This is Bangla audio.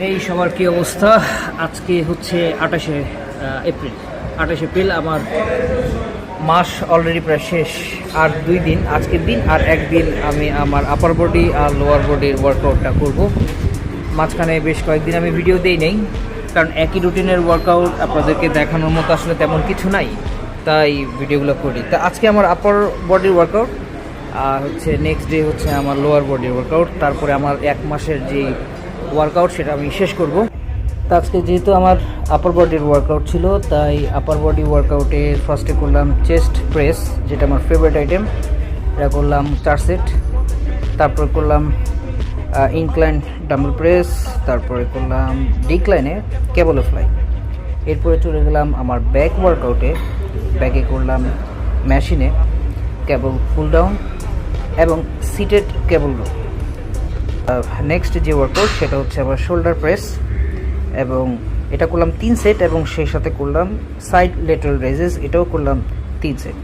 এই সবার কি অবস্থা? আজকে হচ্ছে 28 এপ্রিল। আমার মাস অলরেডি প্রায় শেষ। আর 2 দিন, আজকের দিন আর একদিন আমি আমার আপার বডি আর লোয়ার বডির ওয়ার্কআউটটা করব। মাঝখানে বেশ কয়েকদিন আমি ভিডিও দেই নেই, কারণ একই রুটিনের ওয়ার্কআউট আপনাদেরকে দেখানোর মতো আসলে তেমন কিছু নাই, তাই ভিডিওগুলো করি। তা আজকে আমার আপার বডির ওয়ার্কআউট, আর হচ্ছে নেক্সট ডে হচ্ছে আমার লোয়ার বডির ওয়ার্কআউট। তারপরে আমার 1 মাসের যে ওয়ার্কআউট সেটা আমি শেষ করব। তো আজকে যেহেতু আমার আপার বডির ওয়ার্কআউট ছিল, তাই আপার বডি ওয়ার্কআউটে ফার্স্টে করলাম চেস্ট প্রেস, যেটা আমার ফেভারিট আইটেম। এটা করলাম 4 সেট। তারপর করলাম ইনক্লাইন ডাম্বল প্রেস, তারপরে করলাম ডিক্লাইনে কেবল ফ্লাই। এরপরে চলে গেলাম আমার ব্যাক ওয়ার্কআউটে। ব্যাকে করলাম মেশিনে কেবল পুল ডাউন এবং সিটেড কেবল রো। নেক্সট যে ওয়ার্কআউট সেটা হচ্ছে আমার শোল্ডার প্রেস, এবং এটা করলাম 3 সেট, এবং সেই সাথে করলাম সাইড লেটারাল রেজেস, এটাও করলাম 3 সেট।